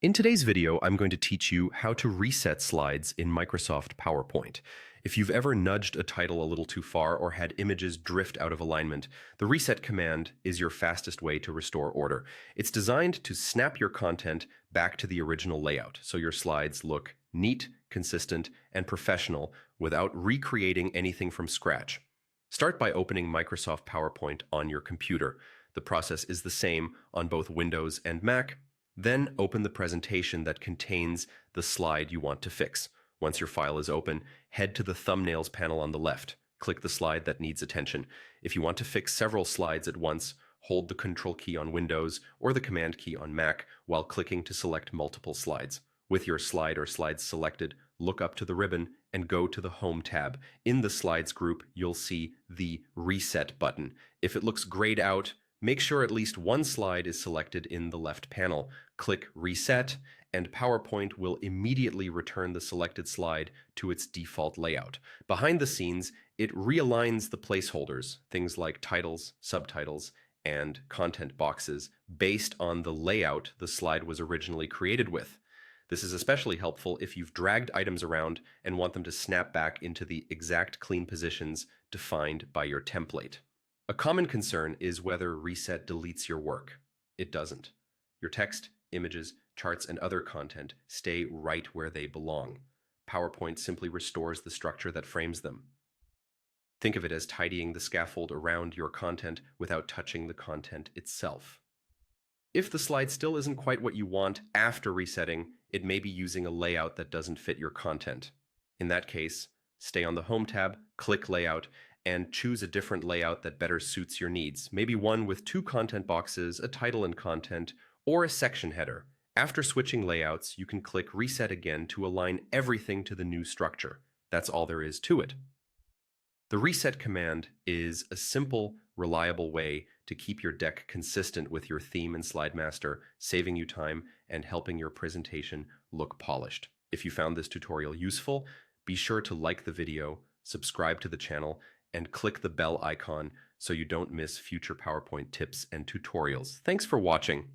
In today's video, I'm going to teach you how to reset slides in Microsoft PowerPoint. If you've ever nudged a title a little too far or had images drift out of alignment, the reset command is your fastest way to restore order. It's designed to snap your content back to the original layout, so your slides look neat, consistent, and professional without recreating anything from scratch. Start by opening Microsoft PowerPoint on your computer. The process is the same on both Windows and Mac. Then open the presentation that contains the slide you want to fix. Once your file is open, head to the thumbnails panel on the left. Click the slide that needs attention. If you want to fix several slides at once, hold the Control key on Windows or the Command key on Mac while clicking to select multiple slides. With your slide or slides selected, look up to the ribbon and go to the Home tab. In the Slides group, you'll see the Reset button. If it looks grayed out, make sure at least one slide is selected in the left panel. Click Reset, and PowerPoint will immediately return the selected slide to its default layout. Behind the scenes, it realigns the placeholders, things like titles, subtitles, and content boxes, based on the layout the slide was originally created with. This is especially helpful if you've dragged items around and want them to snap back into the exact clean positions defined by your template. A common concern is whether Reset deletes your work. It doesn't. Your text, images, charts, and other content stay right where they belong. PowerPoint simply restores the structure that frames them. Think of it as tidying the scaffold around your content without touching the content itself. If the slide still isn't quite what you want after resetting, it may be using a layout that doesn't fit your content. In that case, stay on the Home tab, click Layout, and choose a different layout that better suits your needs. Maybe one with two content boxes, a title and content, or a section header. After switching layouts, you can click Reset again to align everything to the new structure. That's all there is to it. The Reset command is a simple, reliable way to keep your deck consistent with your theme and slide master, saving you time and helping your presentation look polished. If you found this tutorial useful, be sure to like the video, subscribe to the channel, and click the bell icon so you don't miss future PowerPoint tips and tutorials. Thanks for watching.